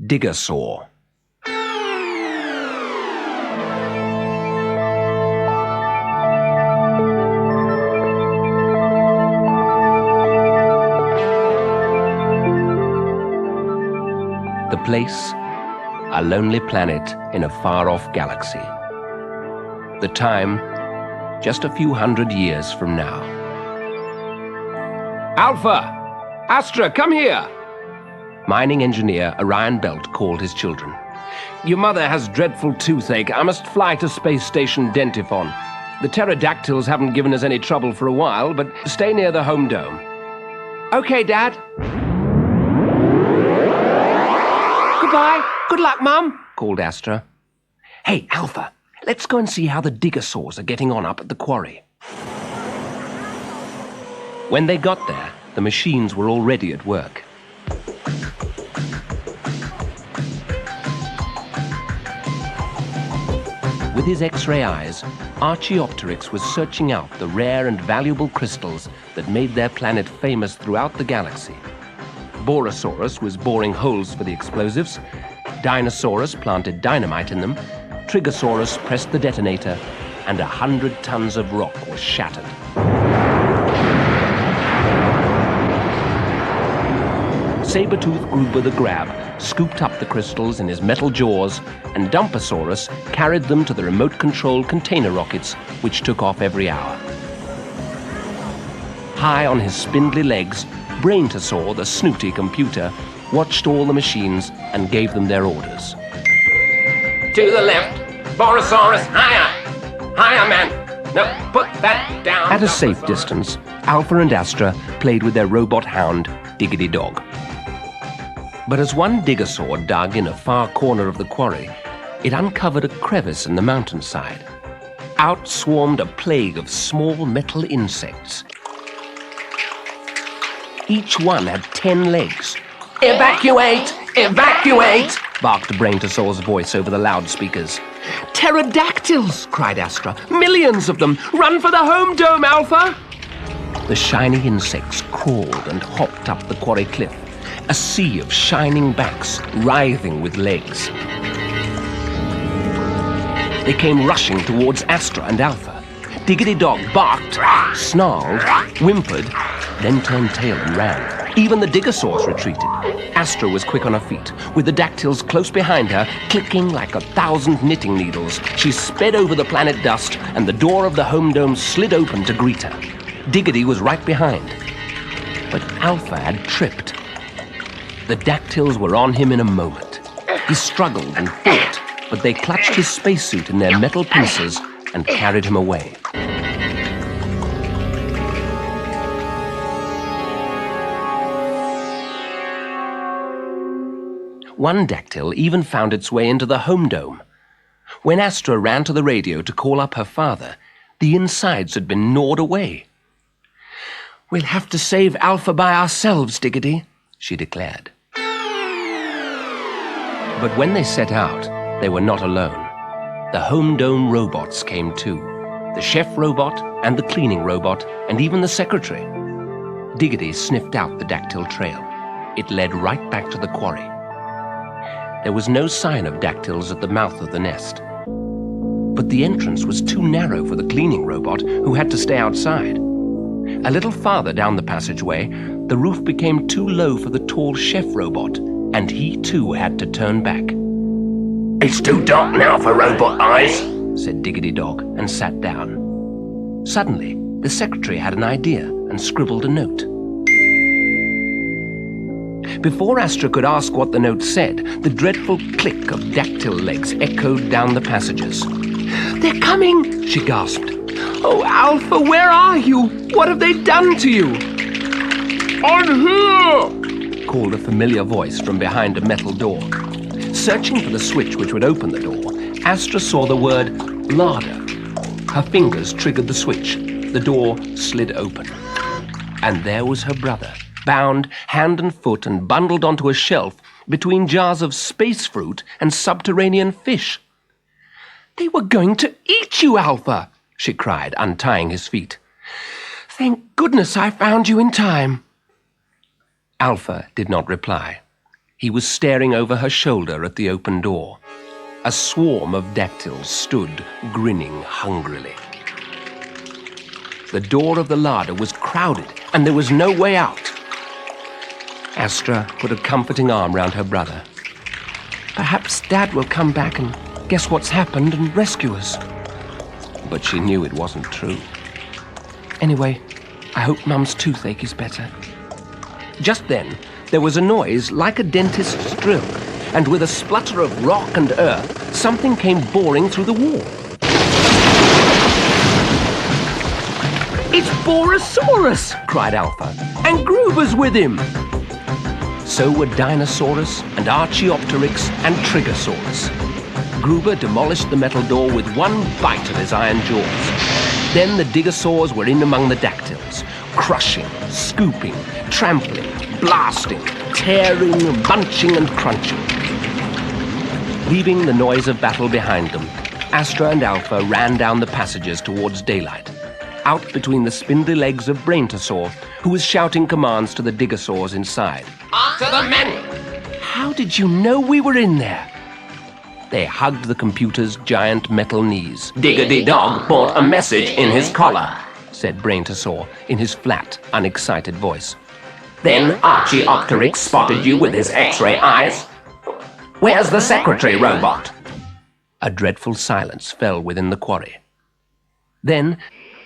Diggersaur. The place, a lonely planet in a far-off galaxy. The time, just a few hundred years from now. Alpha! Astra, come here! Mining engineer Orion Belt called his children. Your mother has dreadful toothache. I must fly to Space Station Dentifon. The pterodactyls haven't given us any trouble for a while, but stay near the home dome. Okay, Dad. Goodbye. Good luck, Mum, called Astra. Hey, Alpha, let's go and see how the Diggersaurs are getting on up at the quarry. When they got there, the machines were already at work. With his X-ray eyes, Archaeopteryx was searching out the rare and valuable crystals that made their planet famous throughout the galaxy. Borosaurus was boring holes for the explosives, Dinosaurus planted dynamite in them, Triggersaurus pressed the detonator, and 100 tons of rock was shattered. Sabertooth grew with a grab, scooped up the crystals in his metal jaws, and Dumpasaurus carried them to the remote-controlled container rockets, which took off every hour. High on his spindly legs, Braintosaur, the snooty computer, watched all the machines and gave them their orders. To the left! Borosaurus, higher! Higher, man! No, put that down! At a safe distance, Alpha and Astra played with their robot hound, Diggity Dog. But as one Diggersaur dug in a far corner of the quarry, it uncovered a crevice in the mountainside. Out swarmed a plague of small metal insects. Each one had 10 legs. Evacuate! Evacuate! Barked Braintosaur's voice over the loudspeakers. Pterodactyls! Cried Astra. Millions of them! Run for the home dome, Alpha! The shiny insects crawled and hopped up the quarry cliff, a sea of shining backs writhing with legs. They came rushing towards Astra and Alpha. Diggity Dog barked, snarled, whimpered, then turned tail and ran. Even the Diggersaurs retreated. Astra was quick on her feet. With the dactyls close behind her, clicking like 1,000 knitting needles, she sped over the planet dust, and the door of the home dome slid open to greet her. Diggity was right behind. But Alpha had tripped. The dactyls were on him in a moment. He struggled and fought, but they clutched his spacesuit in their metal pincers and carried him away. One dactyl even found its way into the home dome. When Astra ran to the radio to call up her father, the insides had been gnawed away. We'll have to save Alpha by ourselves, Diggity, she declared. But when they set out, they were not alone. The home dome robots came too. The chef robot and the cleaning robot and even the secretary. Diggity sniffed out the dactyl trail. It led right back to the quarry. There was no sign of dactyls at the mouth of the nest. But the entrance was too narrow for the cleaning robot, who had to stay outside. A little farther down the passageway, the roof became too low for the tall chef robot, and he too had to turn back. It's too dark now for robot eyes, said Diggity Dog, and sat down. Suddenly, the secretary had an idea and scribbled a note. Before Astra could ask what the note said, the dreadful click of dactyl legs echoed down the passages. They're coming, she gasped. Oh, Alpha, where are you? What have they done to you? I'm here, called a familiar voice from behind a metal door. Searching for the switch which would open the door, Astra saw the word larder. Her fingers triggered the switch. The door slid open. And there was her brother, bound hand and foot and bundled onto a shelf between jars of space fruit and subterranean fish. They were going to eat you, Alpha, she cried, untying his feet. Thank goodness I found you in time. Alpha did not reply. He was staring over her shoulder at the open door. A swarm of dactyls stood, grinning hungrily. The door of the larder was crowded, and there was no way out. Astra put a comforting arm round her brother. Perhaps Dad will come back and guess what's happened and rescue us. But she knew it wasn't true. Anyway, I hope Mum's toothache is better. Just then, there was a noise like a dentist's drill, and with a splutter of rock and earth, something came boring through the wall. "It's Borosaurus!" cried Alpha, "and Gruber's with him!" So were Dinosaurus and Archaeopteryx and Triggersaurus. Gruber demolished the metal door with one bite of his iron jaws. Then the Diggersaurs were in among the dactyls, crushing, scooping, trampling, blasting, tearing, bunching and crunching. Leaving the noise of battle behind them, Astra and Alpha ran down the passages towards daylight, out between the spindly legs of Braintosaur, who was shouting commands to the Diggersaurs inside. "After the men!" "How did you know we were in there?" They hugged the computer's giant metal knees. Diggity Dog brought a message in his collar, said Braintosaur in his flat, unexcited voice. Then Archaeopteryx spotted you with his X-ray eyes. Where's the secretary robot? A dreadful silence fell within the quarry. Then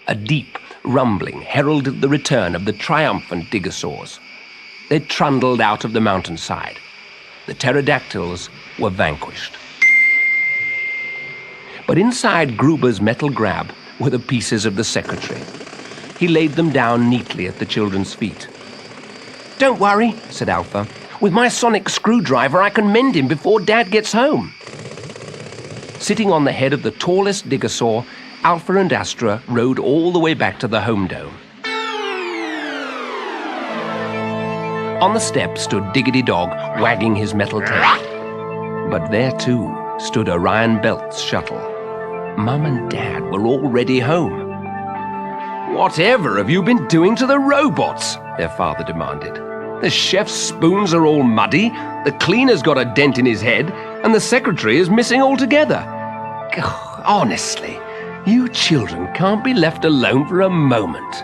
a deep rumbling heralded the return of the triumphant Diggersaurs. They trundled out of the mountainside. The pterodactyls were vanquished. But inside Gruber's metal grab were the pieces of the secretary. He laid them down neatly at the children's feet. "Don't worry," said Alpha. "With my sonic screwdriver, I can mend him before Dad gets home." Sitting on the head of the tallest Diggersaur, Alpha and Astra rode all the way back to the home dome. On the step stood Diggity Dog, wagging his metal tail. But there, too, stood Orion Belt's shuttle. Mum and Dad were already home. "Whatever have you been doing to the robots?" their father demanded. "The chef's spoons are all muddy, the cleaner's got a dent in his head, and the secretary is missing altogether. Honestly, you children can't be left alone for a moment."